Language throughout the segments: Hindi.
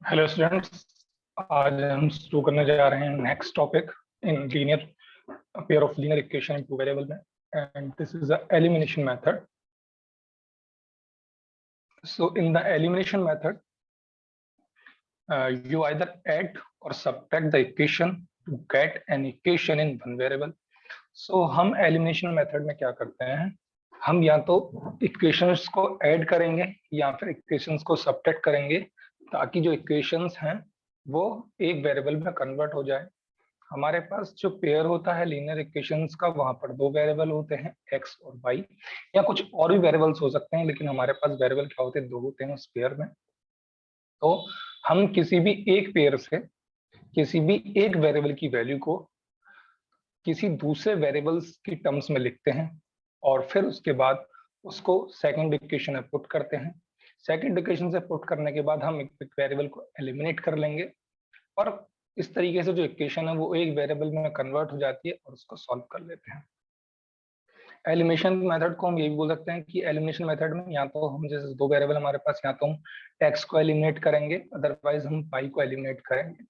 Hello students. आज हम शुरू करने जा रहे हैं next topic in linear pair of linear equation in two variable में, and this is the elimination method. So in the elimination method, you either add or subtract the equation to get an equation in one variable. So हम एलिमिनेशन मेथड में क्या करते हैं, हम या तो इक्वेशंस को ऐड करेंगे या फिर इक्वेशंस को सब्ट्रैक्ट करेंगे ताकि जो इक्वेशंस हैं वो एक वेरिएबल में कन्वर्ट हो जाए. हमारे पास जो पेयर होता है लीनियर इक्वेशंस का, वहां पर दो वेरिएबल होते हैं एक्स और वाई, या कुछ और भी वेरिएबल्स हो सकते हैं, लेकिन हमारे पास वेरिएबल क्या होते हैं, दो होते हैं उस पेयर में. तो हम किसी भी एक पेयर से किसी भी एक वेरिएबल की वैल्यू को किसी दूसरे वेरिएबल्स की टर्म्स में लिखते हैं और फिर उसके बाद उसको सेकंड इक्वेशन में पुट करते हैं. सेकंड इक्वेशन से पुट करने के बाद हम एक वेरिएबल को एलिमिनेट कर लेंगे और इस तरीके से जो इक्वेशन है वो एक वेरिएबल में कन्वर्ट हो जाती है और उसको सॉल्व कर लेते हैं. एलिमिनेशन मेथड को हम ये भी बोल सकते हैं कि एलिमिनेशन मेथड में या तो हम जैसे दो वेरिएबल हमारे पास, या तो हम एक्स को एलिमिनेट करेंगे, अदरवाइज हम वाई को एलिमिनेट करेंगे.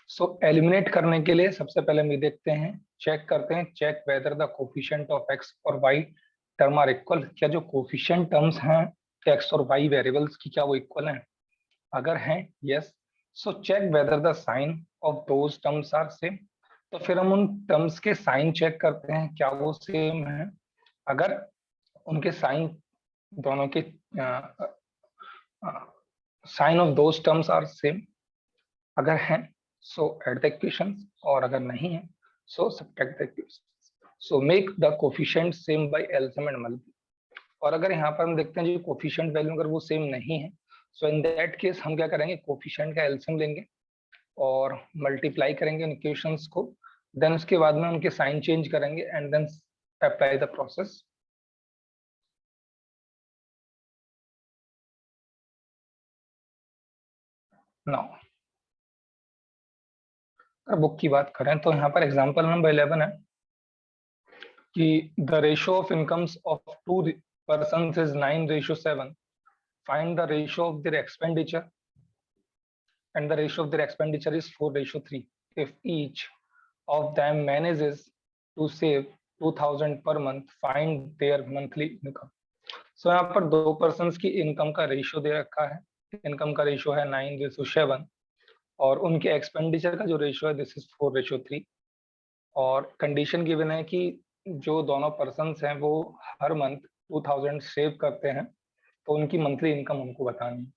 सो एलिमिनेट करने के लिए सबसे पहले हम ये देखते हैं, चेक करते हैं, check whether the coefficient of x और वाई टर्म आर इक्वल. क्या जो कोफिशिएंट टर्म्स हैं एक्स और वाई वेरिएबल्स की, क्या वो इक्वल हैं? अगर हैं, yes, so check whether the sign of those terms are same. तो फिर हम उन टर्म्स के साइन चेक करते हैं क्या वो सेम है. अगर उनके साइन दोनों के sign of those terms are same, अगर हैं सो एड द इक्वेशंस, और अगर नहीं है so subtract the equations. So make the coefficient same by LCM and multiply. और अगर यहाँ पर हम देखते हैं जो कोफिशिएंट वैल्यू अगर वो सेम नहीं है, सो इन दैट केस हम क्या करेंगे, कोफिशिएंट का एलसीएम लेंगे और मल्टीप्लाई करेंगे इन इक्वेशंस को. देन उसके बाद में उनके साइन चेंज करेंगे and then apply the process. Now अगर बुक की बात करें तो यहाँ पर एग्जांपल नंबर 11 है कि the ratio of incomes of to persons is 9:7. Find the ratio of their expenditure and the ratio of their expenditure is 4:3. If each of them manages to save 2000 per month, find their monthly income. So यहाँ पर दो पर्सन्स की इनकम का रेशियो दे रखा है. इनकम का रेशियो है 9:7 और उनके एक्सपेंडिचर का जो रेशियो है दिस इज 4:3. और कंडीशन गिवन है कि जो दोनों पर्सन्स हैं वो हर मंथ 2000 सेव करते हैं, तो उनकी मंथली इनकम हमको बतानी है.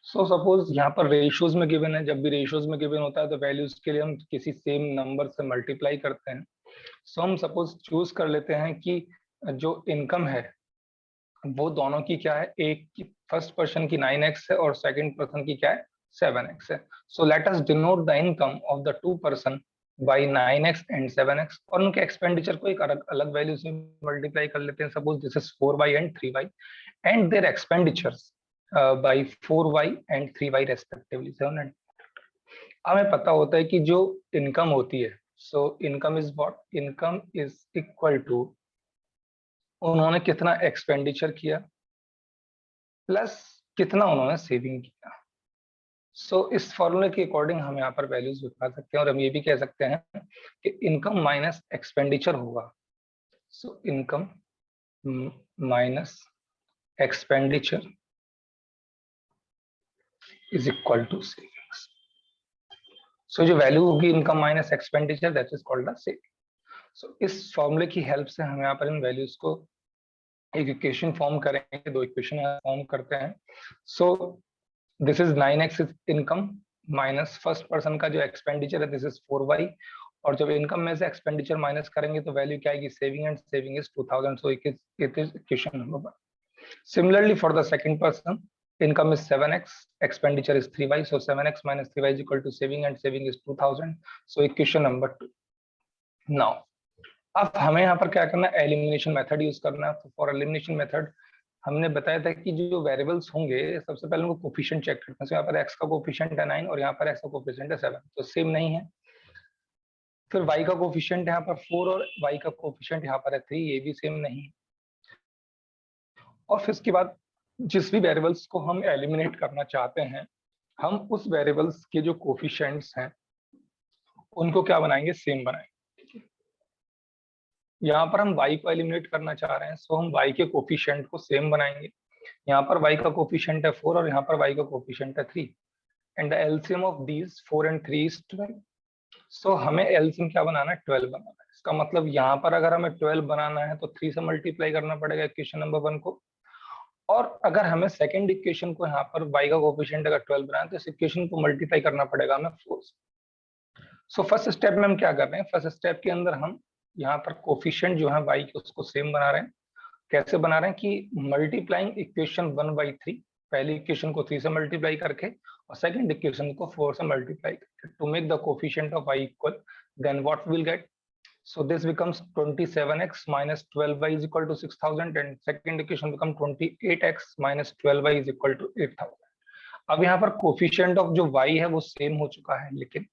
सो सपोज यहाँ पर रेशियोज में गिवन है, जब भी रेशियोज में गिवन होता है तो वैल्यूज के लिए हम किसी सेम नंबर से मल्टीप्लाई करते हैं. सो हम सपोज चूज कर लेते हैं कि जो इनकम है वो दोनों की क्या है, एक की फर्स्ट पर्सन की 9x है और सेकंड पर्सन की क्या है, 7x है. So let us denote the income of the two person by 9x and 7x और उनके एक्सपेंडिचर को एक अलग वैल्यू से मल्टीप्लाई कर लेते हैं. Suppose this is 4y and 3y and their expenditures by 4y and 3y respectively. हमें पता होता है कि जो इनकम होती है, so income is what, income is equal to उन्होंने कितना एक्सपेंडिचर किया प्लस कितना उन्होंने सेविंग किया. सो इस फॉर्मूले के अकॉर्डिंग हम यहाँ पर वैल्यूज बता सकते हैं और हम ये भी कह सकते हैं कि इनकम माइनस एक्सपेंडिचर होगा. So income minus expenditure is equal to savings. So जो वैल्यू होगी income minus expenditure that is called the saving. So इस फॉर्मूले की हेल्प से हम यहाँ पर इन वैल्यूज को एक इक्वेशन फॉर्म करेंगे, दो इक्वेशन फॉर्म करते हैं. सो this is 9x is income minus first person का जो एक्सपेंडिचर है दिस इज 4y, और जब इनकम में से एक्सपेंडिचर माइनस करेंगे तो वैल्यू क्या आएगी, saving, and saving is 2000. So it is equation number 1. Similarly for the second person, income is 7x, expenditure is 3y, so 7x minus 3y is equal to saving and saving is 2000. So equation number 2. Now अब हमें यहाँ पर क्या करना है, एलिमिनेशन मेथड यूज करना है. तो फॉर एलिमिनेशन मेथड हमने बताया था कि जो वेरिएबल्स होंगे सबसे पहले उनको कोफिशिएंट चेक करते हैं. तो यहाँ पर x का कोफिशिएंट है 9 और यहाँ पर x का कोफिशिएंट है 7, तो सेम नहीं है. फिर y का कोफिशिएंट यहाँ पर 4 और y का कोफिशिएंट यहाँ पर है 3, ये भी सेम नहीं है. और फिर इसके बाद जिस भी वेरिएबल्स को हम एलिमिनेट करना चाहते हैं हम उस वेरिएबल्स के जो कोफिशिएंट्स हैं उनको क्या बनाएंगे, सेम बनाएंगे। यहाँ पर हम y को एलिमिनेट करना चाह रहे हैं, सो हम y के कोफिशिएंट को सेम बनाएंगे। यहाँ पर y का कोफिशिएंट है 4 और यहाँ पर y का कोफिशिएंट है 3 and the LCM of these 4 and 3 is 12। सो हमें एलसीएम क्या बनाना है, 12 बनाना है। इसका मतलब यहाँ पर अगर हमें 12 बनाना है तो 3 से मल्टीप्लाई करना पड़ेगा इक्वेशन नंबर 1 को, और अगर हमें सेकंड इक्वेशन को यहाँ पर y का कोफिशिएंट अगर 12 बनाना है तो इस इक्वेशन को मल्टीप्लाई करना पड़ेगा हमें 4 से। सो फर्स्ट स्टेप में हम क्या कर रहे हैं, फर्स्ट स्टेप के अंदर हम यहाँ पर कोफिशिएंट जो है y के उसको सेम बना रहे हैं। कैसे बना रहे हैं कि मल्टीप्लाइंग इक्वेशन 1/3, पहली इक्वेशन को 3 से मल्टीप्लाई करके और सेकंड इक्वेशन को 4 से मल्टीप्लाई करके to make the coefficient of y equal, then what will get, so this becomes 27x minus 12y is equal to 6000 and second equation become 28x minus 12y is equal to 8000। अब यहाँ पर कोफिशिएंट ऑफ जो y है वो सेम हो चुका है, लेकिन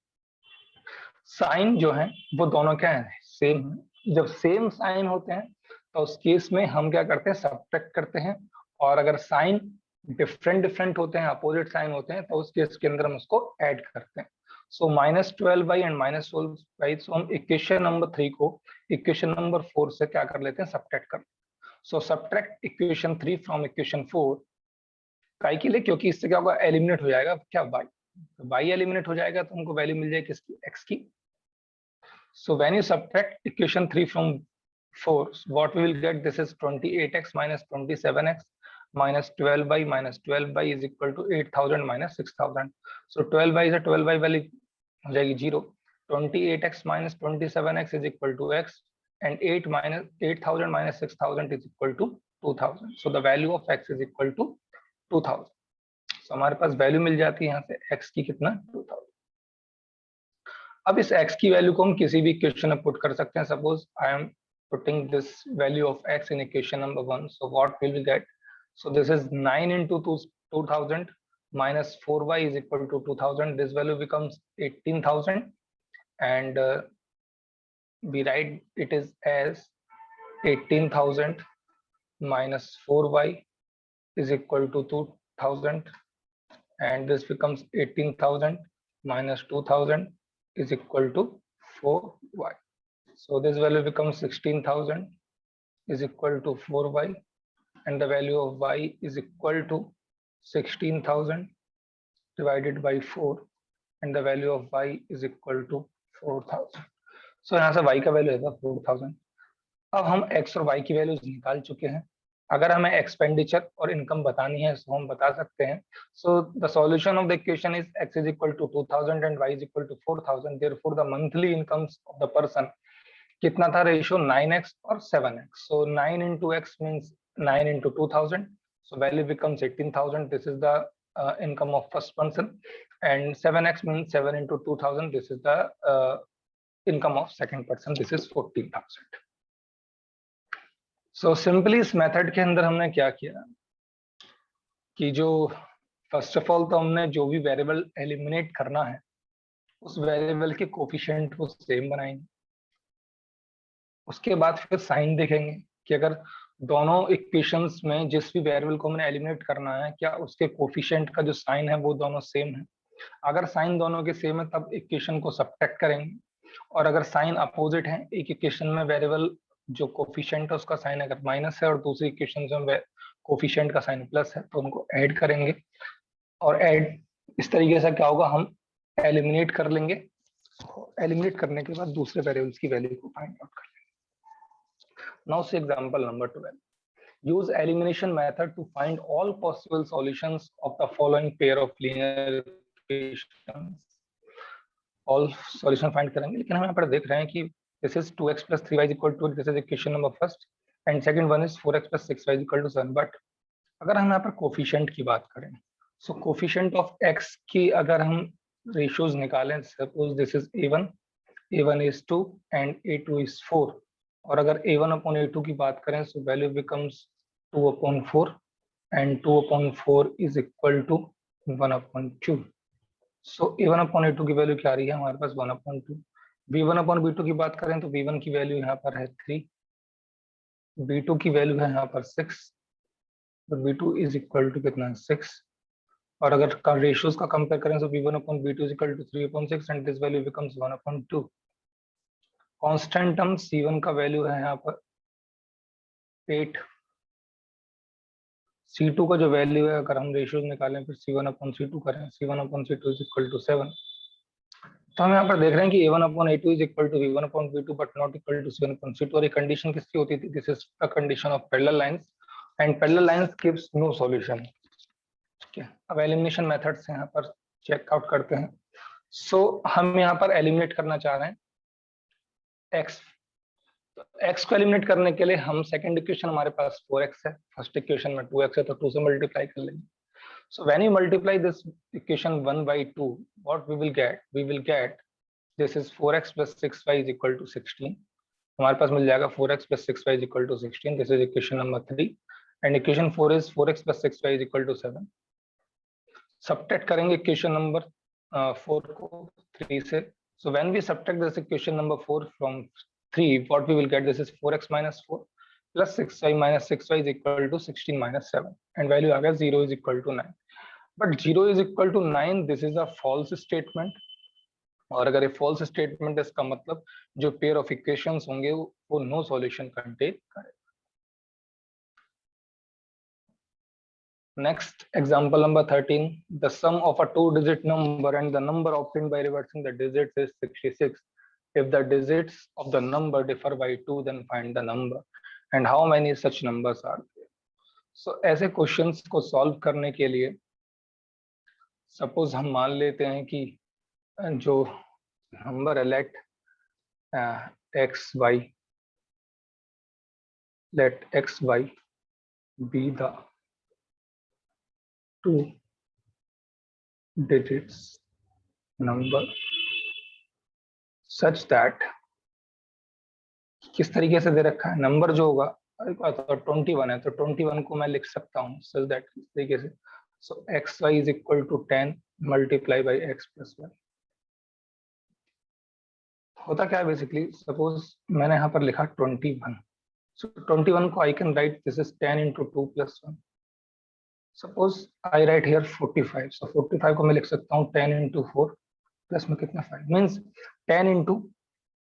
साइन जो है वो दोनों क्या है, सेम है। जब सेम साइन होते हैं तो उस केस में हम क्या करते हैं, सब्ट्रैक्ट करते हैं, और अगर साइन डिफरेंट होते हैं, अपोजिट साइन होते हैं, तो उस केस के अंदर हम उसको ऐड करते हैं। सो -12y एंड -12y, सो हम इक्वेशन नंबर 3 को इक्वेशन नंबर 4 से क्या कर लेते हैं, सब्ट्रैक्ट कर। सो सब्ट्रैक्ट इक्वेशन 3 फ्रॉम इक्वेशन 4, काय के लिए, क्योंकि इससे क्या होगा, एलिमिनेट हो जाएगा क्या, y एलिमिनेट हो जाएगा तो हमको वैल्यू मिल जाएगी किसकी, x की। So when you subtract equation 3 from 4, what we will get, this is 28x minus 27x minus 12y minus 12y is equal to 8000 minus 6000. So 12y is a 12y value हो जाएगी 0, 28x minus 27x is equal to x and 8000 minus 6000 is equal to 2000. So the value of x is equal to 2000. So हमारे पास वैल्यू मिल जाती है यहाँ से x की कितना, 2000। अब इस x की वैल्यू को हम किसी भी इक्वेशन में पुट कर सकते हैं। Suppose I am putting this value of x in equation number 1, so what will we get, so this is 9 into 2000 minus 4y is equal to 2000, this value becomes 18000 and we write it is as 18000 minus 4y is equal to 2000 and this becomes 18000 minus 2000 is equal to 4y. So this value becomes 16,000 is equal to 4y and the value of y is equal to 16,000 divided by 4 and the value of y is equal to 4,000. So यहाँ से y का वैल्यू है 4,000। अब हम x और y की वैल्यूज निकाल चुके हैं। अगर हमें एक्सपेंडिचर और इनकम बतानी है तो हम बता सकते हैं। So the solution of the equation is x is equal to 2000 and y is equal to 4000, therefore the monthly incomes of the person कितना था, रेशियो 9x और 7x। so 9 into x means 9 into 2000, so value becomes 18,000, this is the income of first person, and 7x means 7 into 2000, this is the income of second person, this is 14,000। So simply इस मेथड के अंदर हमने क्या किया कि जो फर्स्ट ऑफ ऑल तो हमने जो भी वेरिएबल एलिमिनेट करना है उस वेरिएबल के कोफिशिएंट को सेम बनाएंगे। उसके बाद फिर साइन देखेंगे कि अगर दोनों इक्वेशंस में जिस भी वेरिएबल को हमने एलिमिनेट करना है क्या उसके कोफिशिएंट का जो साइन है वो दोनों सेम है। अगर साइन दोनों के सेम है तब इक्वेशन को सब्ट्रैक्ट करेंगे, और अगर साइन अपोजिट है, एक इक्वेशन में वेरिएबल जो कोफिशिएंट है उसका साइन अगर माइनस है और दूसरी इक्वेशन में कोफिशिएंट का साइन प्लस है तो उनको ऐड करेंगे, और ऐड इस तरीके से क्या होगा, हम एलिमिनेट कर लेंगे। एलिमिनेट करने के बाद दूसरे वेरिएबल्स की वैल्यू को फाइंड आउट कर लेंगे। नाउ से example number 12, use elimination method to find all possible solutions of the following pair of linear equations। all solution find करेंगे, लेकिन हम यहाँ पर देख रहे हैं कि this is 2x plus 3y is equal to, this is equation number first and second one is 4x plus 6y is equal to 7। but अगर हम यहाँ पर कोफिशिएंट की बात करें, so कोफिशिएंट ऑफ x की अगर हम रेशियोज निकालें, suppose this is a1 is 2 and a2 is 4, और अगर a1 upon a2 की बात करें so value becomes 2 upon 4 and 2 upon 4 is equal to 1 upon 2। so a1 upon a2 की वैल्यू क्या आ रही है हमारे पास 1 upon 2। v1 upon v2 की बात करें तो v1 की वैल्यू यहाँ पर है 3, v2 की वैल्यू है यहाँ पर 6, तो v2 is equal to कितना 6, और अगर रेशियोज का कंपेयर करें तो v1/v2 is equal to 3/6 and this value becomes 1/2. Constant term c1 का वैल्यू है यहाँ पर 8, c2 का जो वैल्यू है अगर हम रेशियोज निकालें फिर c1/c2 करें, c1/c2 is equal to 7. तो हम यहाँ पर देख रहे हैं कि a1/a2 is equal to v1/v2 but not equal to c1/c2. और ये कंडीशन किसकी होती थी? This is the condition of parallel lines and parallel lines gives no solution. ठीक है, अब एलिमिनेशन मेथड से यहाँ पर चेकआउट करते हैं. सो हम यहाँ पर एलिमिनेट करना चाह रहे हैं x. तो x को एलिमिनेट करने के लिए हम सेकंड इक्वेशन हमारे पास 4x है, फर्स्ट इक्वेशन में 2x है, तो 2 से मल्टीप्लाई कर लेंगे. So when you multiply this equation 1/2, what we will get? We will get this is 4x plus 6y is equal to 16. हमारे पास मिल जाएगा 4x plus 6y is equal to 16. This is equation number 3. And equation 4 is 4x plus 6y is equal to 7. Subtract करेंगे equation number 4 को 3 से. So when we subtract this equation number 4 from 3, what we will get? This is 4x minus 4 plus 6y minus 6y is equal to 16 minus 7. And value आ गया 0 is equal to 9. But 0 is equal to 9, this is a false statement. और अगर ये false statement है इसका मतलब जो pair of equations होंगे वो no solution contain करेगा. Next example number 13. The sum of a 2-digit number and the number obtained by reversing the digits is 66. If the digits of the number differ by 2, then find the number. And how many such numbers are there? So ऐसे क्वेश्चंस को सॉल्व करने के लिए सपोज हम मान लेते हैं कि जो नंबर है late x y be the 2 digits number such that किस तरीके से दे रखा है नंबर जो होगा तो 21 है, तो 21 को मैं लिख सकता हूँ such that किस तरीके से. So xy is equal to 10 multiply by x plus y. होता क्या है बेसिकली, सपोज मैंने यहाँ पर लिखा 21. So 21 को I can write this is 10 into 2 plus 1. Suppose I write here 45. So 45 को मैं लिख सकता हूँ 10 into 4 प्लस में कितना 5 मीन्स 10 into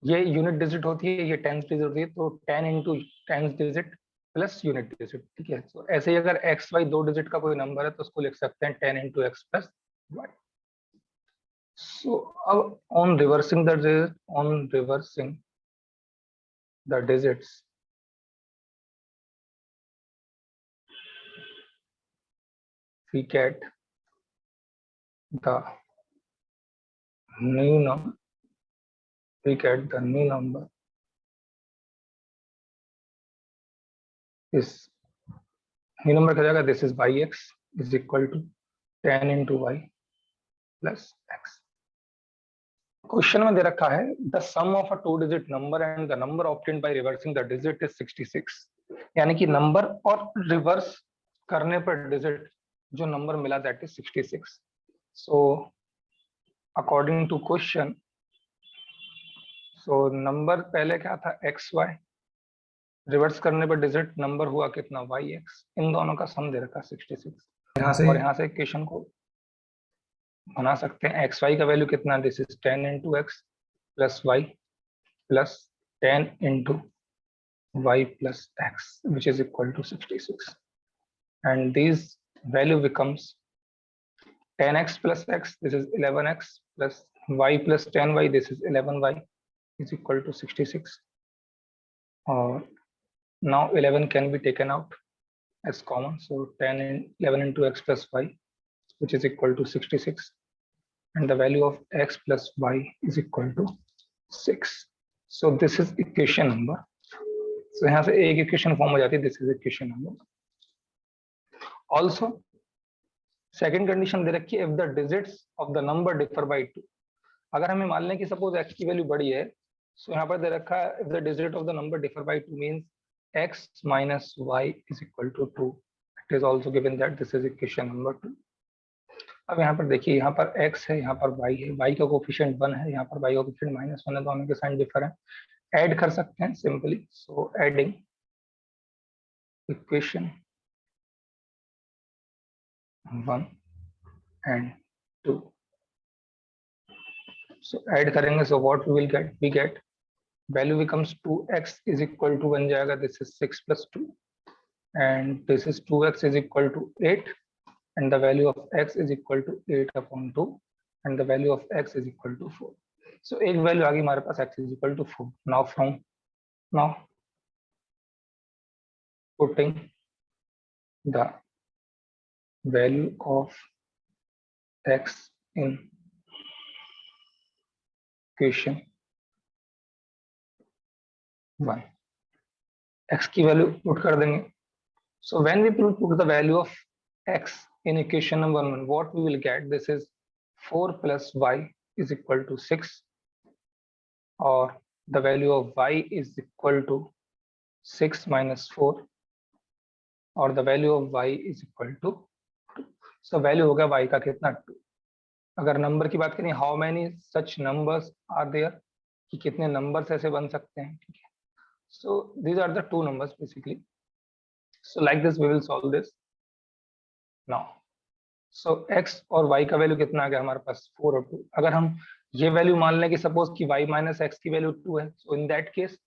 ये यूनिट डिजिट होती है, ये टेंथ डिजिट होती है, तो 10 into tenth digit plus unit digit. ठीक है, तो ऐसे ही अगर एक्स वाई 2 डिजिट का कोई नंबर है तो उसको लिख सकते हैं 10 into x plus y. So अब on reversing the digits, we get the new number. We get the new number is new number क्या जाएगा? This is yx is equal to 10 into y plus x. Question में दे रखा है the sum of a 2-digit number and the number obtained by reversing the digit is 66. यानी कि नंबर और रिवर्स करने पर डिजिट जो नंबर मिला that is 66. So according to question, so number पहले क्या था xy, रिवर्स करने पर डिजिट नंबर हुआ कितना yx. इन दोनों का सम दे रखा 66. और यहाँ से इक्वेशन को बना सकते हैं. एक्स वाई का वैल्यू कितना, this is 10 into x plus y plus 10 into y plus x which is equal to 66, and this value becomes 10x plus x, this is 11x plus y plus 10y, this is 11y is equal to 66. Or now 11 can be taken out as common, so 11 into x plus y which is equal to 66, and the value of x plus y is equal to 6. So this is equation number. So यहाँ से एक इक्वेशन फॉर्म हो जाती है, this is equation number. Also second condition दे रखी है if the digits of the number differ by 2. अगर हमें मान लें कि सपोज x की वैल्यू बड़ी है, सो यहाँ पर दे रखा है if the digit of the number differ by 2 means x minus y is equal to 2. It is also given that this is equation number 2. अब यहाँ पर देखिए, यहाँ पर x है, यहाँ पर y है, y का कोफिशिएंट 1 है, यहाँ पर y का कोफिशिएंट -1 है, दोनों के साइन डिफर है. ऐड कर सकते हैं simply. So adding equation 1 and 2. So add करेंगे, so what we will get? We get value becomes 2x is equal to बन जाएगा, this is 6 plus 2 and this is 2x is equal to 8 and the value of x is equal to 8 upon 2 and the value of x is equal to 4. So एक value आ गई हमारे पास, x is equal to 4. Now putting the value of x in equation 1, x की value put कर देंगे. So when we put the value of x in equation number 1, what we will get? This is 4 plus y is equal to 6, or the value of y is equal to 6 minus 4, or the value of y is equal to 2. So value होगा y का कितना? 2. अगर नंबर की बात करें, how many such numbers are there, कि कितने नंबर्स ऐसे बन सकते हैं, ठीक है. So these are the two numbers basically. So like this we will solve this now. So x और y का वैल्यू कितना आ गया हमारे पास? 4 और 2. अगर हम ये वैल्यू मान लें कि सपोज कि y माइनस एक्स की वैल्यू 2 है, सो इन दैट केस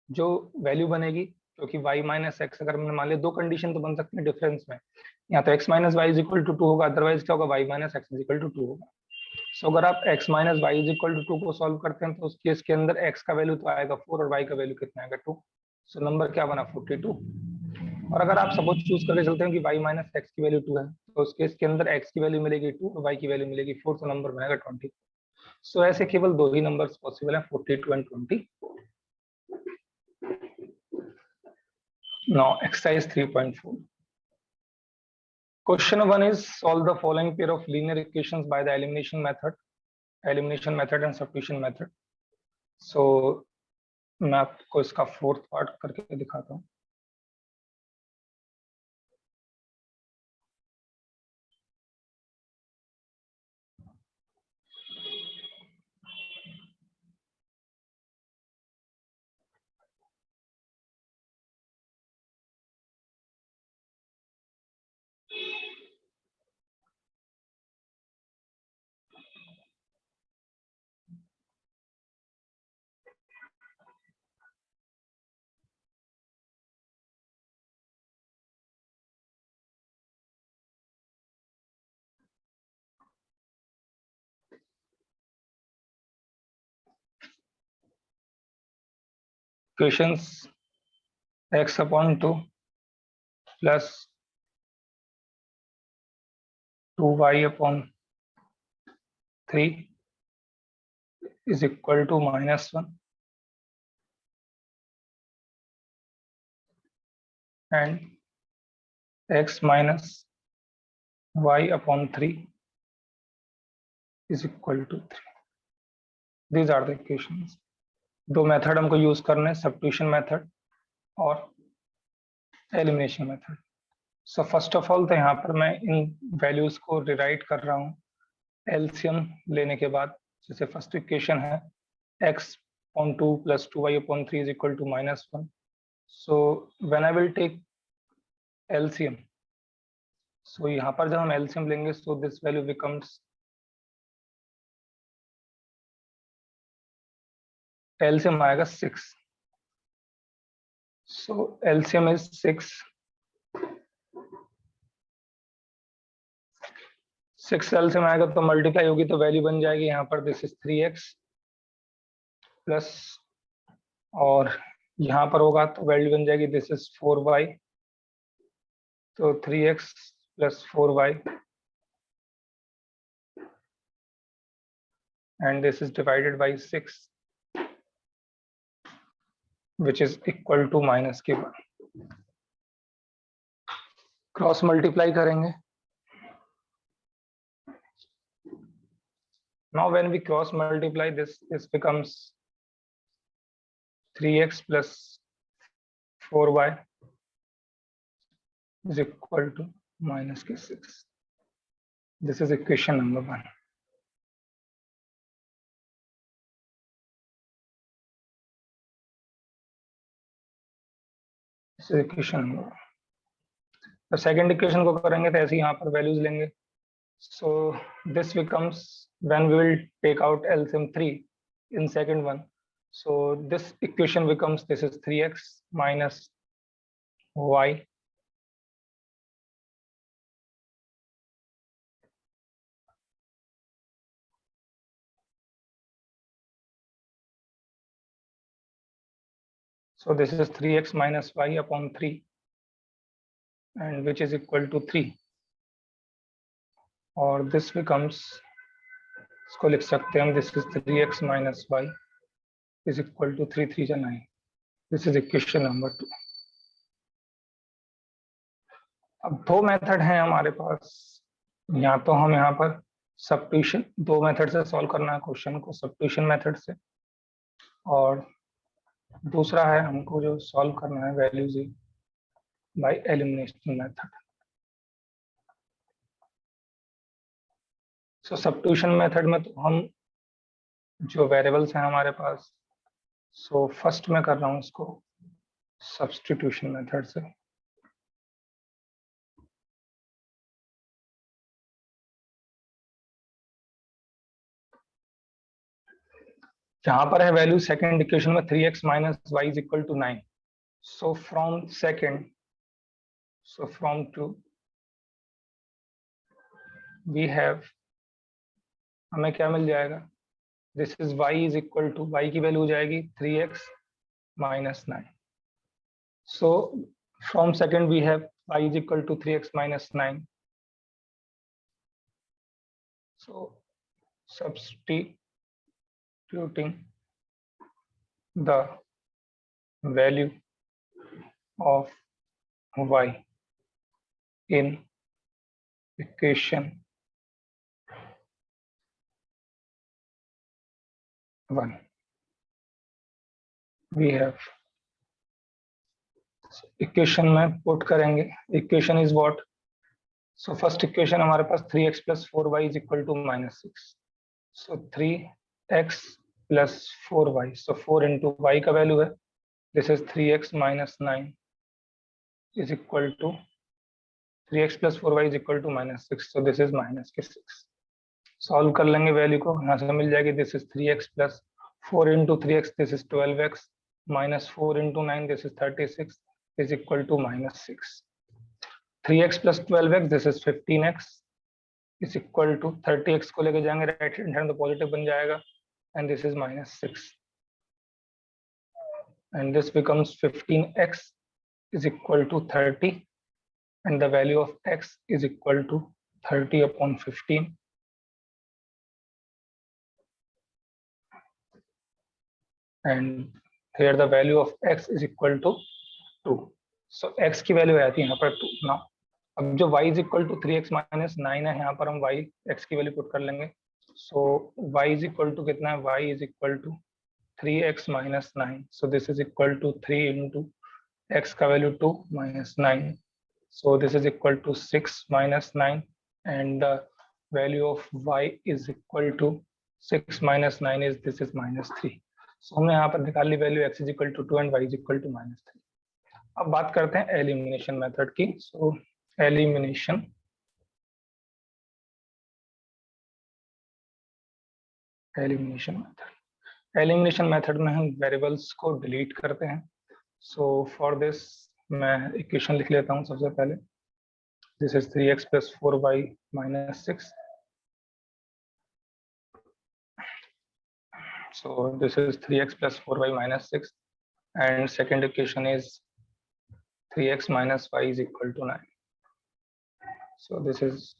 जो वैल्यू बनेगी, क्योंकि y माइनस एक्स अगर हमने मान लिया, दो कंडीशन तो बन सकते हैं डिफरेंस में, या तो x minus y is equal to 2 होगा, अदरवाइज क्या होगा? y minus x is equal to 2 होगा. सो अगर आप x minus y is equal to 2 को सॉल्व करते हैं, तो उस केस के अंदर x का वैल्यू तो आएगा 4 और y का वैल्यू कितना आएगा? 2. सो नंबर क्या बना? 42. और अगर आप सपोज चूज करके चलते हैं कि y माइनस एक्स की वैल्यू 2 है, तो उस केस के अंदर x की वैल्यू मिलेगी 2 और y की वैल्यू मिलेगी 4, तो नंबर बनेगा 20. सो ऐसे केवल दो ही नंबर्स पॉसिबल हैं, 42 and 20. Now exercise 3.4. Question 1 is solve the following pair of linear equations by the elimination method and substitution method. So मैं आपको इसका फोर्थ पार्ट करके दिखाता हूँ. Equations x upon 2 plus 2y upon 3 is equal to -1 and x minus y upon 3 is equal to 3. These are the equations. दो मेथड हमको यूज करने हैं, सब्स्टिट्यूशन मेथड और elimination method. So first of all तो यहाँ पर मैं इन वैल्यूज को रिराइट कर रहा हूँ एलसीएम लेने के बाद. जैसे फर्स्ट इक्वेशन है x upon 2 plus 2y upon 3 is equal to -1. So when I will take LCM, so यहाँ पर जब हम LCM लेंगे, so this value becomes LCM आएगा 6. So LCM is 6. 6 LCM आएगा तो मल्टीप्लाई होगी तो वैल्यू बन जाएगी यहाँ पर, दिस इज 3x प्लस, और यहाँ पर होगा तो वैल्यू बन जाएगी दिस इज 4y. तो 3x plus 4y and this is divided by 6 which is equal to minus के बाद क्रॉस मल्टीप्लाई करेंगे. Now when we cross multiply this becomes 3x plus 4y is equal to minus के 6. This is equation number 1. This is equation number 1. तो सेकेंड इक्वेशन को करेंगे तो ऐसे यहाँ पर वैल्यूज लेंगे. So this becomes, when we will take out LCM 3 in second one, so this equation becomes, this is 3x minus y so this is 3x minus y upon 3, and which is equal to 3, और this becomes, इसको लिख सकते हैं हम, this is 3x minus y is equal to 3 3 9. This is equation number 2. अब दो मेथड हैं हमारे पास, या तो हम यहाँ पर सब्स्टिट्यूशन, दो मेथड से सॉल्व करना है क्वेश्चन को, सब्स्टिट्यूशन मेथड से, और दूसरा है हमको जो सॉल्व करना है values by elimination method. So substitution method में तो हम जो वेरिएबल्स हैं हमारे पास, सो फर्स्ट में कर रहा हूँ इसको सब्स्टिट्यूशन मेथड से. जहां पर है वैल्यू सेकंड इक्वेशन में 3x minus y is equal to 9. So from second, so from 2 we have, हमें क्या मिल जाएगा, this is y is equal to, y की वैल्यू हो जाएगी 3x minus 9. So from second we have y is equal to 3x minus 9. सो substituting the value of y in equation 1, we have, equation में पुट करेंगे. Equation is what, so first equation हमारे पास 3x plus 4y is equal to minus 6. So 3x plus 4y, so 4 into y का वैल्यू है, this is 3x minus 9 is equal to 3x plus 4y is equal to minus 6. So this is minus के 6. सॉल्व कर लेंगे वैल्यू को, यहाँ से मिल जाएगी, this is 3x plus 4 into 3x, this is 12x minus 4 into 9, this is 36 is equal to minus 6. 3x plus 12x, this is 15x is equal to 30x को लेके जाएंगे राइट हैंड तो पॉजिटिव बन जाएगा, and this is minus 6, and this becomes 15x is equal to 30, and the value of x is equal to 30 upon 15, and here the value of x is equal to 2. So x की वैल्यू आती है यहाँ पर 2. नाउ अब जो y is equal to 3x minus 9 है, यहाँ पर हम y x की वैल्यू पुट कर लेंगे. so y is equal to कितना है, y is equal to 3x minus 9. so this is equal to 3 into x का value 2 minus 9. so this is equal to 6 minus 9, and the value of y is equal to 6 minus 9 is, this is minus 3. so हमने यहाँ पर निकाल ली value x is equal to 2 and y is equal to minus 3. अब बात करते हैं एलिमिनेशन मेथड की. सो एलिमिनेशन एलिमिनेशन मेथड में हम वेरिएबल्स को डिलीट करते हैं. सो फॉर दिस मैं इक्वेशन लिख लेता हूं सबसे पहले. This is 3x plus 4y minus 6. So this is 3x plus 4y minus 6, and second equation is 3x minus y is equal to 9. So this is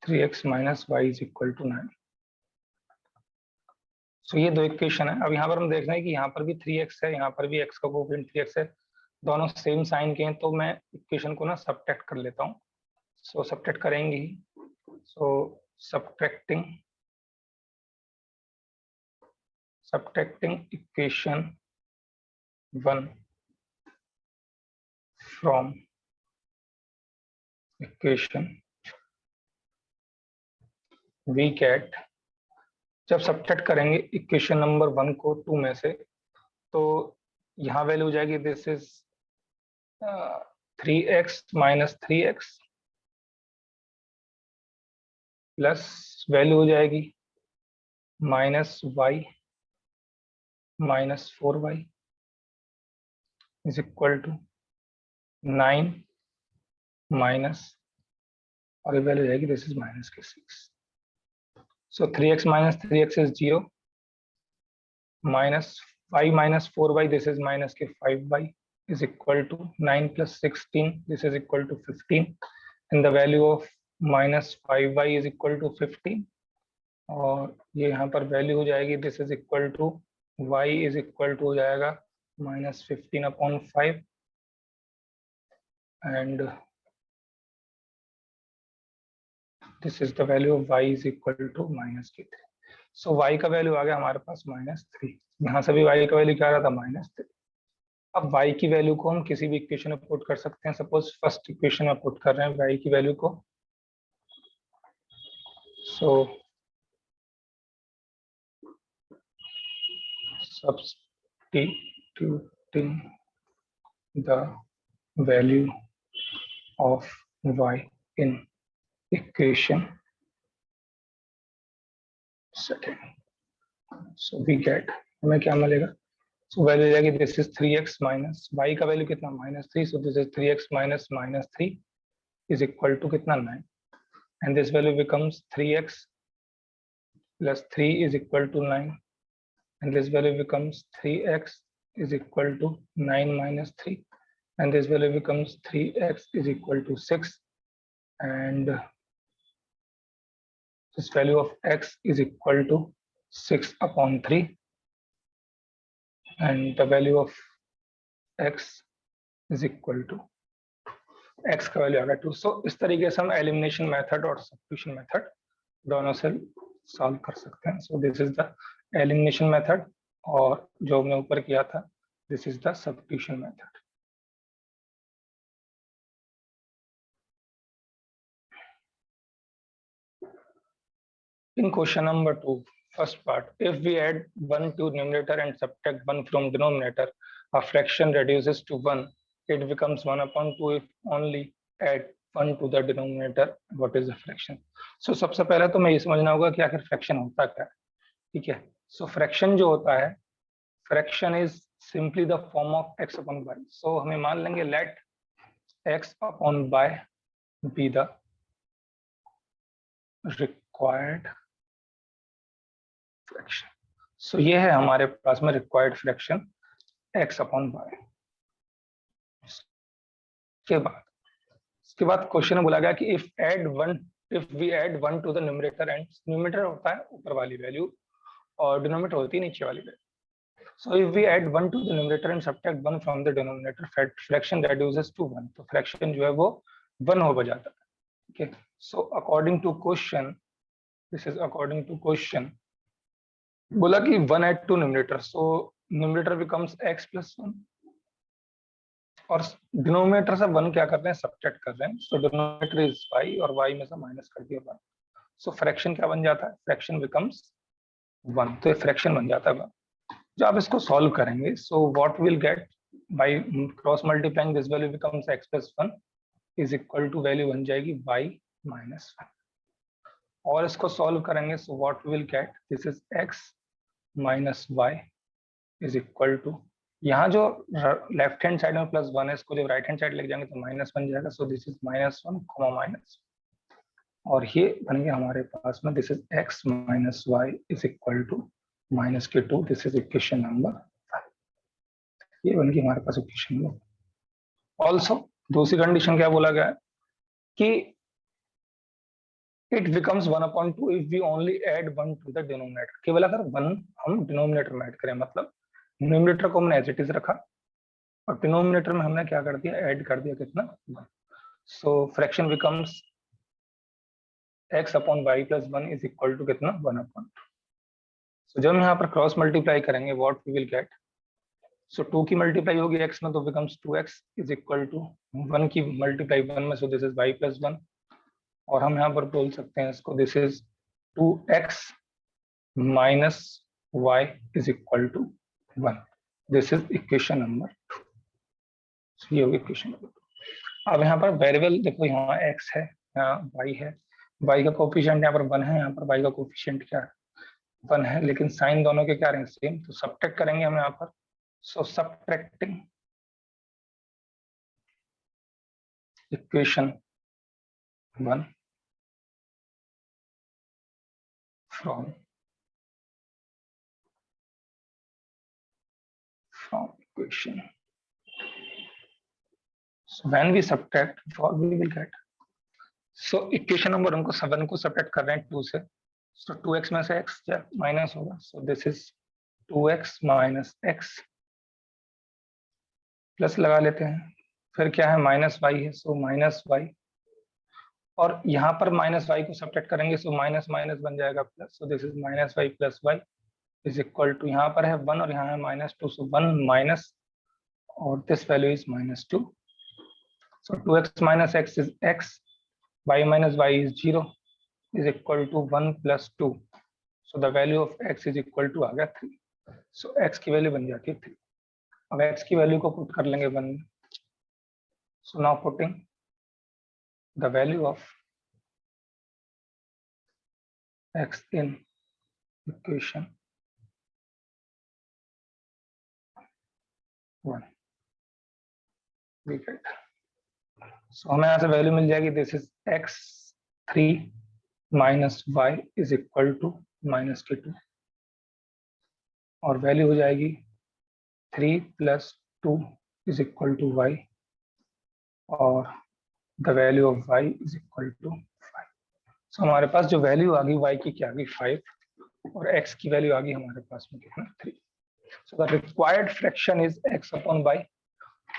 3x minus y is equal to 9. So ये दो इक्वेशन है. अब यहाँ पर हम देख रहे हैं कि यहाँ पर भी 3x है, यहाँ पर भी x का कोएफिशिएंट 3x है, दोनों सेम साइन के हैं, तो मैं इक्वेशन को ना सबट्रैक्ट कर लेता हूँ. सो सबट्रैक्ट करेंगे ही. सो subtracting equation 1 from equation, we get, जब सब्ट्रैक्ट करेंगे इक्वेशन नंबर 1 को 2 में से, तो यहाँ वैल्यू हो जाएगी, this is 3x minus 3x plus value हो जाएगी -y -4y is equal to 9 minus, और वैल्यू जाएगी this is -6. So 3x minus 3x is 0, minus 5 minus 4y, this is minus के 5y is equal to 9 plus 16, this is equal to 15, and the value of minus 5y is equal to 15, और ये यहाँ पर वैल्यू हो जाएगी this is equal to y is equal to हो जाएगा -15/5, and this is the value of y is equal to -3. So y का वैल्यू आ गया हमारे पास -3. यहाँ से भी y का वैल्यू क्या आ रहा था -3. अब y की वैल्यू को हम किसी भी इक्वेशन में पुट कर सकते हैं. सपोज फर्स्ट इक्वेशन में पुट कर रहे हैं y की वैल्यू को. सो substituting the value of y in equation second, so we get, हमें क्या मिलेगा. So वैल्यू जाएगी this is 3x minus y का वैल्यू कितना -3, so this is 3x minus -3 is equal to कितना 9, and this value becomes 3x plus 3 is equal to 9, and this value becomes 3x is equal to 9 minus 3, and this value becomes 3x is equal to 6, and this value of x is equal to 6/3, and the value of x is equal to x का वैल्यू आ गया 2. सो इस तरीके से हम एलिमिनेशन मेथड और सब्स्टिट्यूशन मेथड दोनों से सॉल्व कर सकते हैं. सो this is the elimination method, और जो हमने ऊपर किया था this is the substitution method. In question number 2, first part, if we add 1 to numerator and subtract 1 from denominator, a fraction reduces to 1. It becomes 1/2 if only add 1 to the denominator. What is the fraction? So सबसे पहले तो मैं ये समझना होगा कि आखिर फ्रैक्शन होता क्या है. ठीक है. सो फ्रैक्शन जो होता है, fraction is simply the form of x/y. So हमें मान लेंगे let x/y be the required fraction. So ये है हमारे पास में रिक्वायर्ड फ्रैक्शन x/y. इसके बाद क्वेश्चन में बोला गया कि if we add 1 to the numerator, and numerator होता है ऊपर वाली वैल्यू और डिनोमिनेटर होती है नीचे वाली value. So if we add 1 to the numerator and subtract 1 from the denominator, fraction reduces to 1. तो फ्रैक्शन जो है वो 1 हो जाता है. ठीक है. So according to question, this is according to question, बोला कि 1 add to numerator, so numerator becomes x + 1, और डिनोमिनेटर से 1 क्या कर रहे हैं, सब्ट्रैक्ट कर रहे हैं. सो डिनोमिनेटर इज y और y में से माइनस कर दिया 1. सो फ्रैक्शन क्या बन जाता है, फ्रैक्शन बिकम्स 1. तो ये फ्रैक्शन बन जाता है. जब आप इसको सॉल्व करेंगे, so what will get by cross multiplying this value becomes x + 1 is equal to value बन जाएगी y - 1. और इसको सॉल्व करेंगे, so what will get this is x - y is equal to, यहाँ जो लेफ्ट हैंड साइड में +1 है, इसको जब राइट हैंड साइड लेके जाएंगे तो माइनस बन जाएगा. सो दिस इज -1, और ये बन गया हमारे पास में this is x - y is equal to -2. This is equation number 5. ये बन गई हमारे पास इक्वेशन नंबर. ऑल्सो दूसरी कंडीशन क्या बोला गया है कि it becomes 1/2 if we only add 1 to the denominator. केवल अगर 1 हम डिनोमिनेटर में ऐड करें, मतलब न्यूमरेटर को हमने एज इट इज रखा और डिनोमिनेटर में हमने क्या कर दिया, ऐड कर दिया कितना 1. So fraction becomes x/y + 1 is equal to कितना 1/2. सो जब हम यहाँ पर क्रॉस मल्टीप्लाई करेंगे, what we will get, so 2 की मल्टीप्लाई होगी x में तो becomes 2x is equal to 1 की मल्टीप्लाई 1 में, सो दिस इज y + 1, और हम यहाँ पर बोल सकते हैं इसको this is 2x - y is equal to 1. This is equation number 2. ये होगी इक्वेशन नंबर 2. अब यहाँ पर वेरिएबल देखो, यहाँ x है, यहाँ y है. y का कोफिशिएंट यहाँ पर 1 है, यहाँ पर y का कोफिशिएंट क्या है 1 है, लेकिन साइन दोनों के क्या रहेंगे सेम, तो सब्ट्रैक्ट करेंगे हम यहाँ पर। सो subtracting equation 1 from equation. So when we subtract, what we will get? So equation number हमको 7 को subtract कर रहे हैं 2 से, so 2x में से x माइनस होगा, so this is 2x minus x, plus लगा लेते हैं, फिर क्या है माइनस y है, so माइनस y, और यहाँ पर माइनस y को सब्ट्रैक्ट करेंगे, so माइनस माइनस बन जाएगा plus, so this is minus y plus y is equal to, यहाँ पर है 1 और यहाँ है -2, so 1 माइनस और this value is -2, so 2x minus x is x, y minus y is 0 is equal to 1 plus 2, so the value of x is equal to आ गया 3, so x की वैल्यू बन जाती है 3। अब x की वैल्यू को पुट कर लेंगे 1 में, so now putting the value of x in equation 1 we get, so हमें यहाँ से वैल्यू मिल जाएगी, this is x3 minus y is equal to -2, और वैल्यू हो जाएगी 3 + 2 इज इक्वल टू y, और the value of y is equal to 5। So हमारे पास जो वैल्यू आ गई y की क्या आ गई 5, और x की वैल्यू आ गई हमारे पास में कितना 3। So the required fraction is x upon y,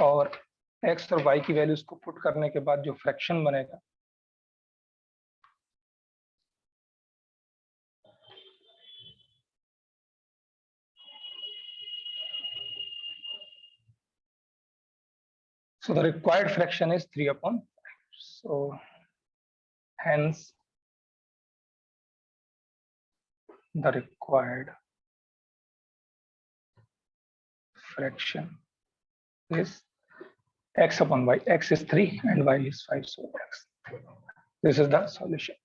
और x और y की वैल्यूज को पुट करने के बाद जो फ्रैक्शन बनेगा so the required fraction is 3 upon 5. So hence the required fraction is x upon y. X is 3 and y is 5, so x. This is the solution.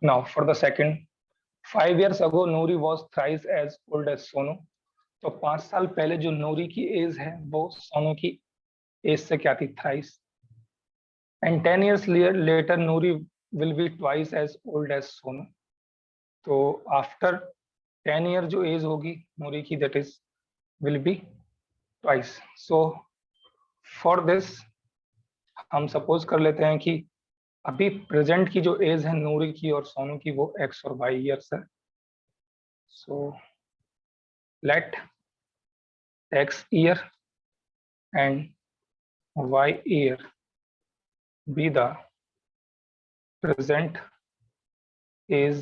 Now for the second, 5 years ago Noori was thrice as old as Sonu. तो 5 साल पहले जो नूरी की एज है वो सोनू की एज से क्या थी thrice, and 10 years later Noori will be twice age old age Sonu. तो आफ्टर 10 year जो एज होगी नूरी की that is will be twice. So for this हम सपोज कर लेते हैं कि अभी प्रेजेंट की जो एज है नूरी की और सोनू की वो x और y ईयर्स है। So let x year and y year be the present age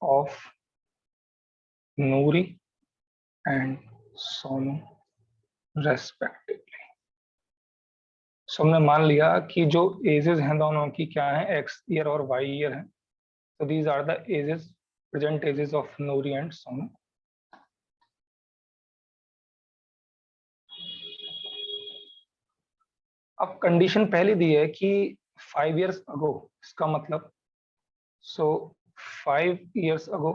of Noori and Sonu respectively। सो हमने मान लिया कि जो एजेस हैं दोनों की क्या है x ईयर और y ईयर है, so these are the ages, present ages of Noori and Sonu। अब कंडीशन पहले दी है कि 5 years ago, इसका मतलब सो 5 years ago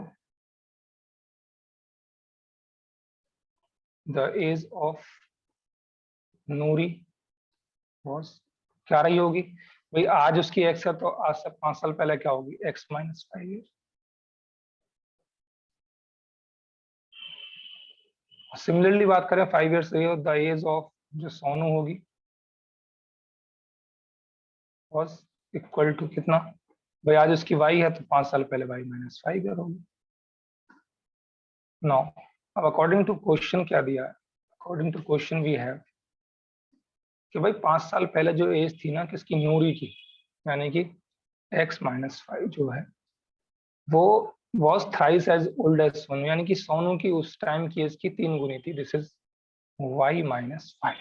the age of Noori was क्या रही होगी भाई, आज उसकी x है तो आज से 5 साल पहले क्या होगी x - 5 years। सिमिलरली बात करें 5 years से द एज ऑफ जो सोनू होगी was इक्वल टू कितना भाई, आज उसकी y है तो 5 साल पहले y - 5 year होगी। नो अब अकॉर्डिंग टू क्वेश्चन क्या दिया है, according to question we have कि भाई 5 साल पहले जो एज थी ना किसकी नूरी की, यानी कि x - 5 जो है वो was thrice as old as Sonu, यानी कि सोनू की उस टाइम की एज की 3 गुनी थी। This is y - 5।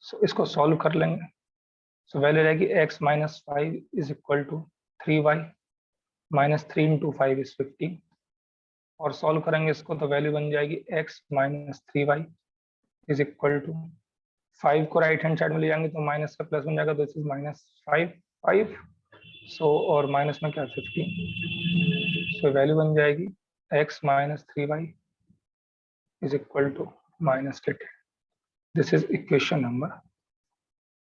सो इसको सॉल्व कर लेंगे। सो वैल्यू रहेगी x - 5 is equal to 3y -3 × 5 is 15, और सॉल्व करेंगे इसको तो वैल्यू बन जाएगी x - 3y is equal to 5 को राइट हैंड साइड में ले जाएंगे तो माइनस का प्लस बन जाएगा, दिस इज -5 सो और माइनस में क्या 15, सो वैल्यू बन जाएगी x minus 3y is equal to minus के 10। This is equation number,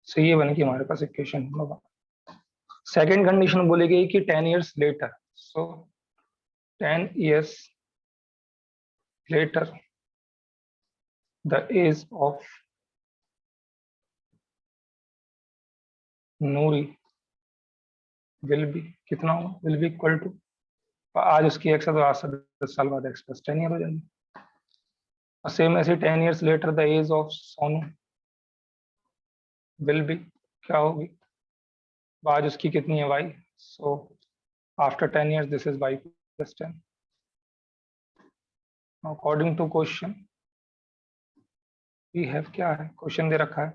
so ये बन गई हमारे पास इक्वेशन नंबर 1। सेकेंड कंडीशन बोली गई कि 10 years later, so 10 years later the age of Noori will be कितना होगा, विल बी इक्वल टू, आज उसकी एक्स है तो आज से 10 साल बाद एक्स प्लस 10 ईयर हो जाएगी। और सेम ऐसे 10 years later the age of Sonu will be क्या होगी, आज उसकी कितनी है y, so after 10 years this is y plus 10। According to question we have, क्या है क्वेश्चन दे रखा है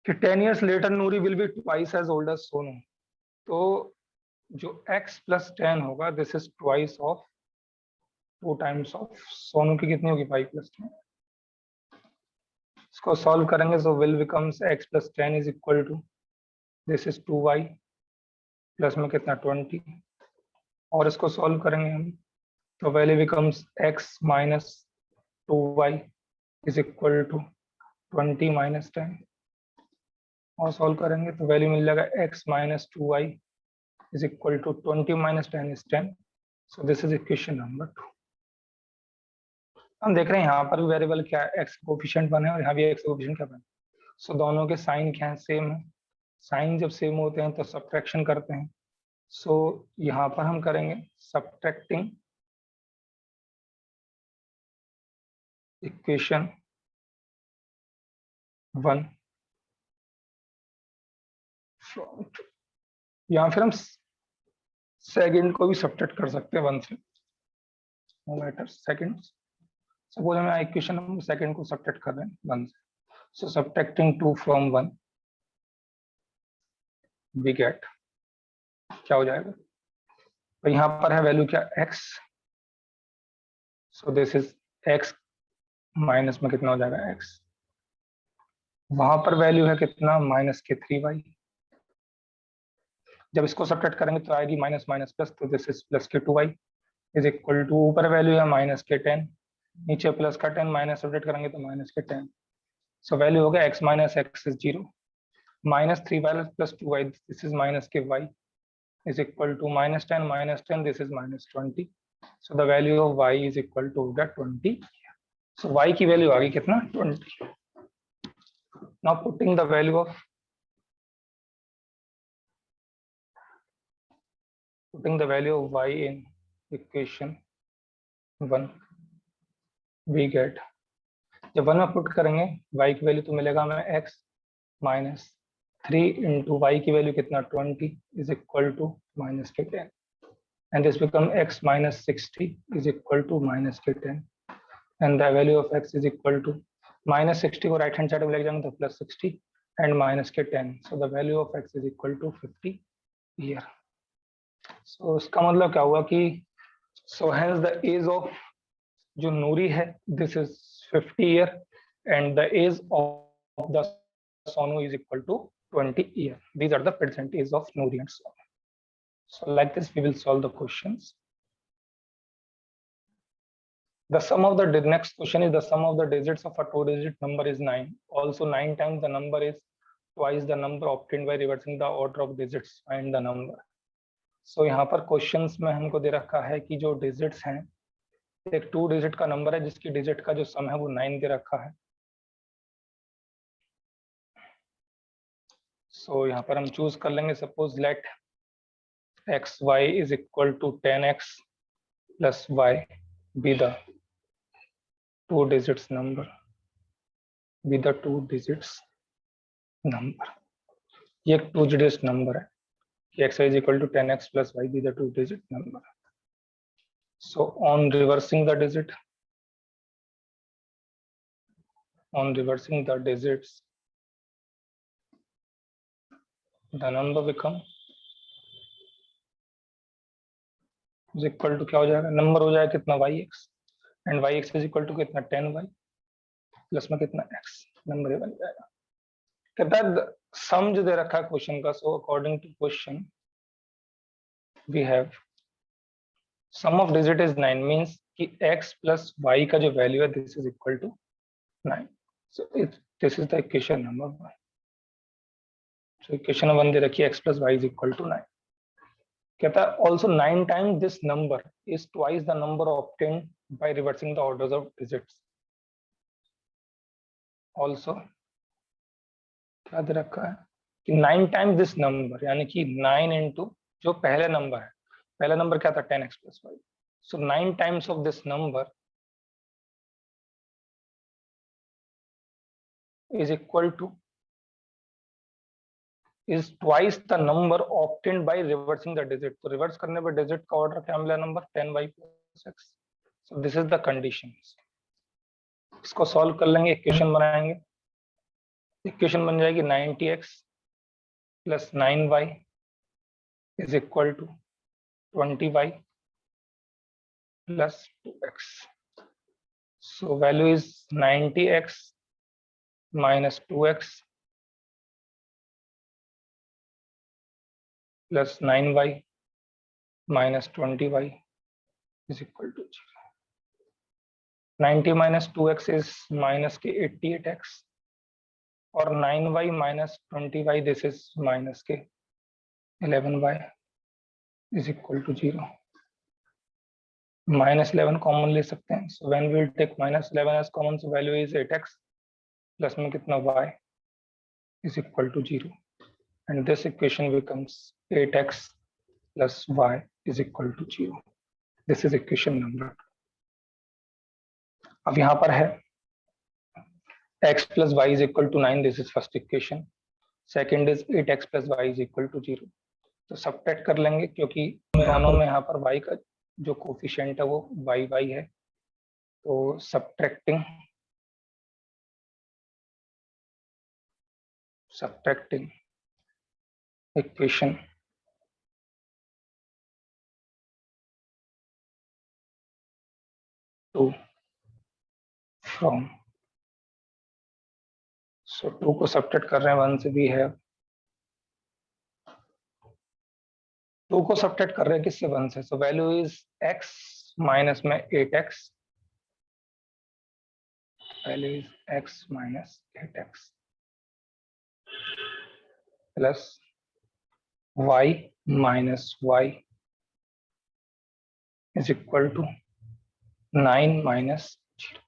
कि 10 years later Noori will be twice age old age Sonu, तो जो x प्लस 10 होगा this is twice of 2 times of Sonu की कितनी होगी 5 प्लस 10। इसको सॉल्व करेंगे तो will becomes x plus 10 is equal to this is 2y plus में कितना 20, और इसको सॉल्व करेंगे हम तो value becomes x minus 2y is equal to 20 minus 10, और सॉल्व करेंगे तो वैल्यू मिल जाएगा x minus 2y is equal to 20 minus 10 is 10। So this is equation number 2। हम देख रहे हैं यहाँ पर भी वेरिएबल क्या है, x कोफिशिएंट 1 है और यहाँ भी x कोफिशिएंट क्या 1। सो दोनों के साइन क्या है, सेम है। साइन जब सेम होते हैं तो सब्ट्रैक्शन करते हैं, सो यहाँ पर हम करेंगे सब्ट्रैक्टिंग इक्वेशन 1 या फिर हम सेकंड को भी सब्ट्रैक्ट कर सकते हैं 1 से, नो मैटर सेकंड। सपोज हमें इक्वेशन नंबर सेकंड को सब्ट्रैक्ट कर रहे हैं 1 से, सो सब्ट्रैक्टिंग 2 फ्रॉम 1 वी गेट, क्या हो जाएगा, तो यहाँ पर है वैल्यू क्या x, so this is x minus में कितना हो जाएगा x, वहां पर वैल्यू है कितना माइनस के 3y, जब इसको सब्ट्रैक्ट करेंगे तो आएगी माइनस माइनस प्लस, तो दिस इज प्लस के 2y इज इक्वल टू, ऊपर वैल्यू है माइनस के 10, नीचे प्लस का 10, माइनस सब्ट्रैक्ट करेंगे तो माइनस के 10, सो वैल्यू हो गया x minus x is 0, minus 3y plus 2y this is minus के y is equal to minus 10 this is minus 20, so the value of y is equal to the 20, so y की वैल्यू आ गई कितना 20। now putting the value of y in equation 1 we get, जब 1 में पुट करेंगे y की वैल्यू तो मिलेगा हमें x माइनस 3 इंटू वाई की वैल्यू कितना 20 इज इक्वल टू माइनस के 10, and this become x minus 60 is equal to minus के 10, and the value of x is equal to minus 60 को राइट हैंड साइड में लेके जाएंगे तो प्लस 60 एंड माइनस के 10, so the value of x is equal to 50 year. So इसका मतलब क्या हुआ कि so hence the age of जो नूरी है this is 50 year and the age of the Sonu is equal to 20 year. These are the percentage of Noori and Sonu. So like this we will solve the questions. The sum of the next question is the sum of the digits of a 2-digit number is 9. Also 9 times the number is twice the number obtained by reversing the order of digits. Find the number. So यहाँ पर questions में हमको दे रखा है कि जो digits हैं एक 2 digit का number है जिसकी digit का जो sum है वो 9 दे रखा है। सो यहाँ पर हम चूज कर लेंगे, suppose let x y is equal to 10x plus y be the 2 digits number, be the 2 digits number। ये एक 2 digits number है कि x y is equal to 10x plus y be the 2 digit number। So on reversing the digits the number become is equal to क्या हो जाएगा, नंबर हो जाएगा कितना yx and yx is equal to कितना 10y प्लस में कितना x। नंबर ये बन जाएगा। कहता है सम जो दे रखा है क्वेश्चन का, so according to question we have sum of digit is 9 means कि x प्लस y का जो वैल्यू है this is equal to 9। So this is the equation number 1। So equation number 1 दे रखी है x plus y is equal to 9। कहता है also 9 times this number is twice the number obtained by reversing the orders of digits. Also क्या दे रखा है कि 9 टाइम्स दिस नंबर, यानी कि 9 इंटू जो पहले नंबर है, पहला नंबर क्या था 10x plus y। So 9 times of this number is equal to is twice the number obtained by reversing the digit। तो रिवर्स करने पर डिजिट का ऑर्डर क्या मिला number 10y plus x। so this is the conditions। इसको सॉल्व कर लेंगे, इक्वेशन बनाएंगे। इक्वेशन बन जाएगी 90x plus 9y is equal to 20y plus 2x। so value is 90x minus 2x plus 9y minus 20y is equal to 0। 90 minus 2x is minus के 88x और 9y minus 20y this is minus के 11y is equal to 0। minus 11 common ले सकते हैं, so when we will take minus 11 as common, so value is 8x plus में कितना y is equal to 0 and this equation becomes 8x plus y is equal to 0। this is equation number। अब यहाँ पर है x plus y is equal to 9, this is first equation। second is 8x plus y is equal to 0। तो सबट्रैक्ट कर लेंगे क्योंकि दोनों में यहाँ पर y का जो कोफिशिएंट है वो y है। तो सबट्रैक्टिंग इक्वेशन 2 फ्रॉम, सो 2 को सबट्रैक्ट कर रहे हैं 1 से, भी है 2 को सबट्रैक्ट कर रहे हैं किससे 1 से, so value is x minus में 8x, value is x minus 8x plus y minus y is equal to 9 minus 0।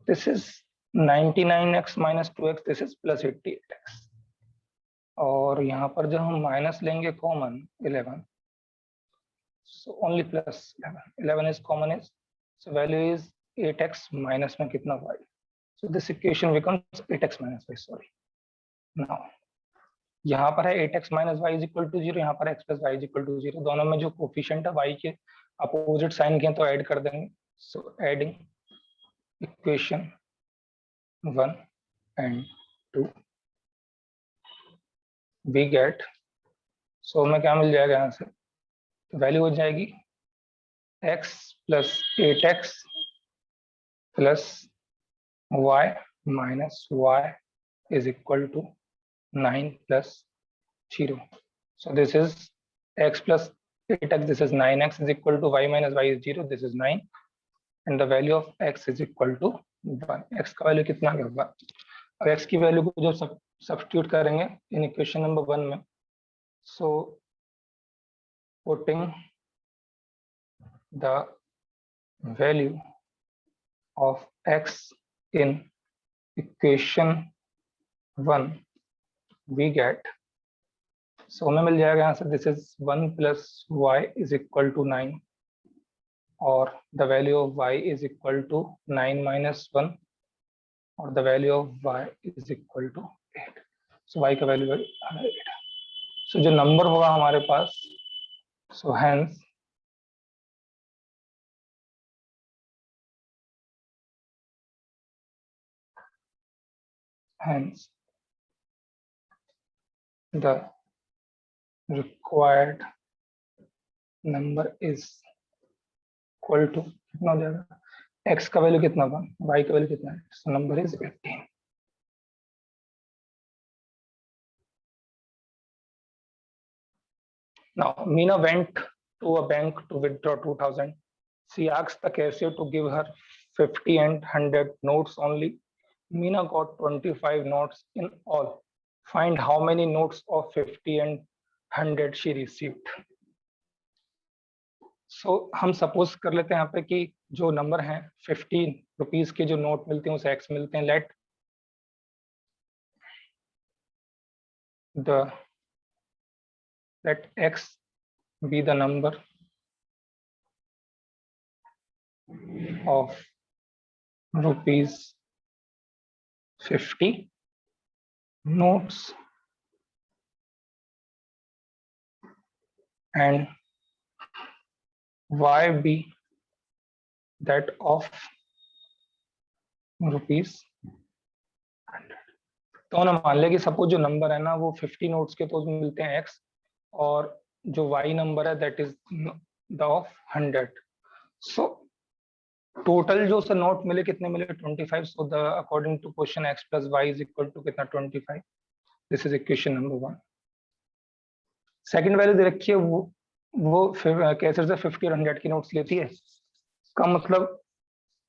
This is 99x minus 2x, this is plus 88x और यहाँ पर जब हम माइनस लेंगे common 11, so only plus 11 is common is, so value is 8x minus में कितना y, so this equation becomes 8x minus y, sorry। now यहाँ पर है 8x minus y is equal to 0, यहाँ पर x plus y is equal to 0, दोनों में जो कोफिशिएंट है y के अपोजिट साइन के तो ऐड कर देंगे। so adding equation 1 and 2 we get, so हमें क्या मिल जाएगा यहाँ से, तो वैल्यू हो जाएगी x plus 8x plus y minus y is equal to 9 plus 0। so this is x plus 8x, this is 9x is equal to y minus y is 0, this is 9 and the value of x is equal to 1। x का वैल्यू कितना होगा, अब x की वैल्यू को जो सब्स्टिट्यूट करेंगे इन इक्वेशन नंबर 1 में, so putting the value of x in equation 1 we get, so हमें मिल जाएगा यहाँ से this is 1 plus y is equal to 9 और the value of y is equal to 9 minus 1 और the value of y is equal to 8। So y का वैल्यू 8। सो जो नंबर होगा हमारे पास, सो hence the required number is equal to कितना हो जाएगा, x का वैल्यू कितना होगा, y का वैल्यू कितना है, so number is 18. Now Meena went to a bank to withdraw 2000. She asked the cashier to give her 50 and 100 notes only. Meena got 25 notes in all. Find how many notes of 50 and 100 she received. So हम सपोज कर लेते हैं यहाँ पे कि जो नंबर है 15 रुपीज के जो नोट मिलते हैं उसे x मिलते हैं. let x be the number of rupees 50 notes and y be that of rupees 100. तो हमने मान लिया कि सपोज जो नंबर है ना वो 50 नोट्स के तो मिलते हैं x, और जो y नंबर है that is the of 100. So total जो से नोट मिले कितने मिले 25. So the according to question x plus y is equal to कितना 25. This is equation number 1. Second value दे रखी है, वो कैसे से 50 और 100 की नोट्स लेती है. का मतलब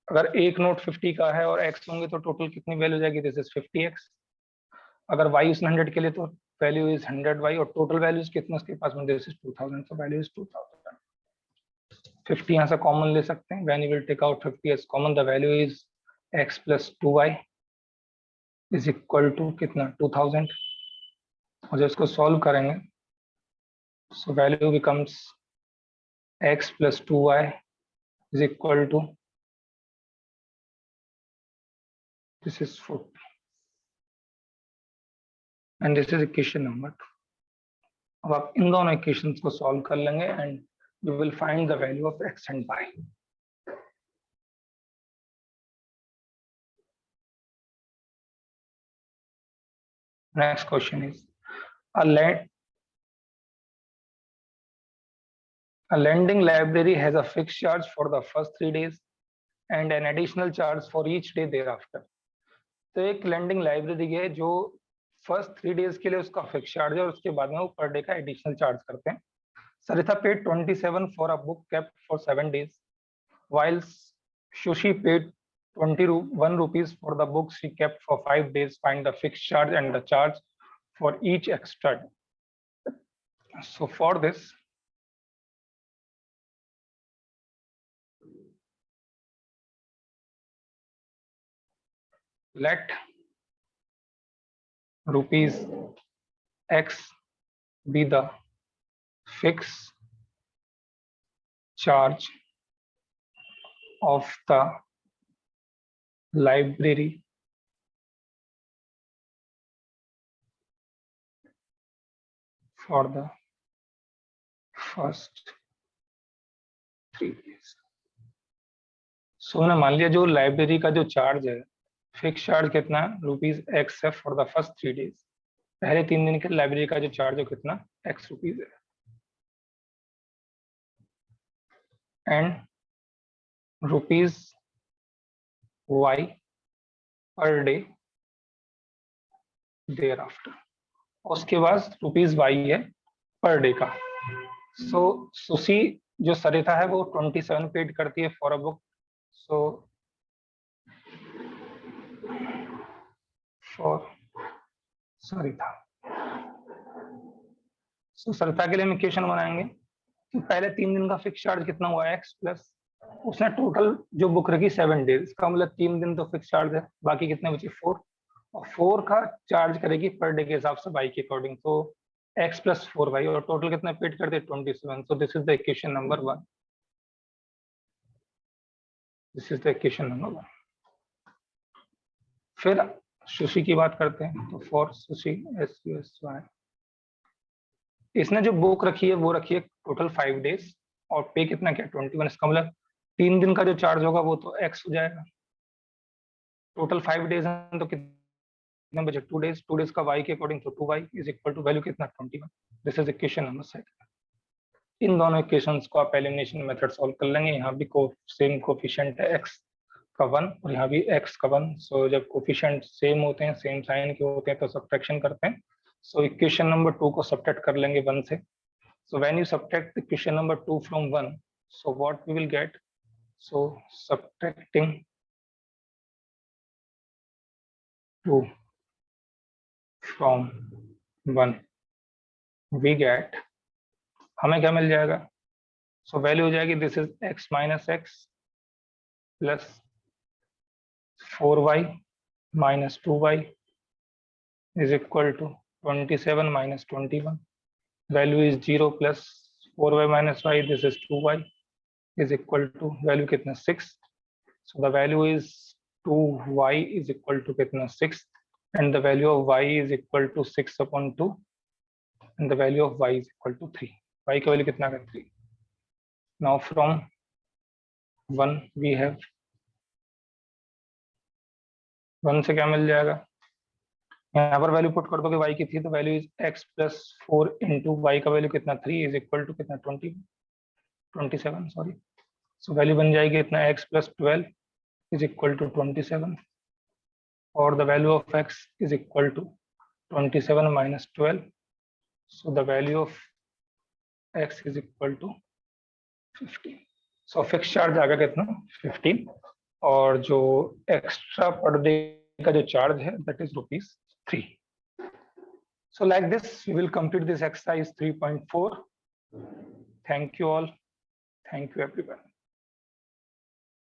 अगर एक नोट 50 का है और x होंगे तो टोटल कितनी वैल्यू जाएगी, दिस इज 50x. अगर y उसने 100 के लिए तो वैल्यू इज 100y, और टोटल वैल्यूज कितना उसके पास में, this is 2000. So value is 2000. 50 यहाँ से कॉमन ले सकते हैं. When you will take out 50 as common, the value is x plus 2y is equal to कितना 2000. और जब इसको सॉल्व करेंगे so value becomes x plus 2y is equal to this is 40 and this is equation number 2. अब आप इन दोनों इक्वेशंस को सॉल्व कर लेंगे and you will find the value of x and y. Next question is a lending library has a fixed charge for the first 3 days and an additional charge for each day thereafter. तो एक lending library है जो फर्स्ट 3 days के लिए उसका फिक्स चार्ज है और उसके बाद में वो पर डे का एडिशनल चार्ज करते हैं. Saritha paid 27 for a book kept for 7 days, while Shushi paid 21 rupees for the book she kept for 5 days. Find the fixed charge and the charge for each extra day. So for this, let rupees x be the fixed charge of the library for the first 3 days. सो मैंने मान लिया जो लाइब्रेरी का जो चार्ज है फिक्स चार्ज कितना है रुपीज एक्स है फॉर द फर्स्ट 3 days. पहले 3 दिन के लाइब्रेरी का जो चार्ज है कितना एक्स रुपीज है. And rupees y per day thereafter. उसके बाद रुपीज वाई है पर डे का. सो सुशी जो सरिता है वो 27 पेड करती है for a book. So for Sarita, so Sarita के लिए हम इक्वेशन बनाएंगे. पहले 3 दिन का फिक्स चार्ज कितना हुआ एक्स प्लस उसने टोटल जो बुक रखी 7 days, इसका मतलब 3 दिन तो फिक्स चार्ज है, बाकी कितने बचे 4, और 4 का चार्ज करेगी पर डे के हिसाब से बाई के अकॉर्डिंग. तो x प्लस 4y और टोटल कितना पेड करते 27. सो this is the equation number 1. This is the equation number 1. फिर सुशी की बात करते हैं. तो फॉर सुशी SUSY इसने जो बुक रखी है वो रखी है टोटल 5 days और पे कितना क्या 21. इसका मतलब 3 दिन का जो चार्ज होगा वो तो x हो जाएगा. टोटल 5 days है तो कितने बचे 2 days. 2 days का y के अकॉर्डिंग तो 2y is equal to value कितना 21. This is equation number 2. इन दोनों इक्वेशंस को आप एलिमिनेशन मेथड सॉल्व कर लेंगे। यहाँ भी सेम कोफिशिएंट है x का 1 और यहाँ भी x का 1। सो जब कोफिशिएंट सेम होते हैं, सेम साइन के होते हैं, तो सब्ट्रैक्शन करते हैं। सो इक्वेशन नंबर 2 को सब्ट्रैक्ट कर लेंगे 1 से। So when you subtract equation number 2 from 1, so what we will get? So subtracting 2 from 1 we get, हमें क्या मिल जाएगा? सो वैल्यू हो जाएगी this is x minus X plus 4y minus 2y is equal to 27 minus 21. Value is 0 plus 4y minus y, this is 2y is equal to value कितना 6. So the value is 2y is equal to कितना 6 and the value of y is equal to 6 upon 2 and the value of y is equal to 3. y का value कितना है 3. Now from 1 we have 1 से क्या मिल जाएगा? यहाँ पर वैल्यू पुट कर दोगे y की थी तो value is x plus 4 into Y का वैल्यू कितना 3 इज इक्वल टू कितना 27 सॉरी। सो वैल्यू बन जाएगी इतना x plus 12 is equal to 27 और the value of x is equal to 27 minus 12. So the value of x is equal to 15. So fix charge आ गया कितना 15 और जो एक्स्ट्रा पर डे का जो चार्ज है that is ₹3. So like this we will complete this exercise 3.4. Thank you all. Thank you everyone.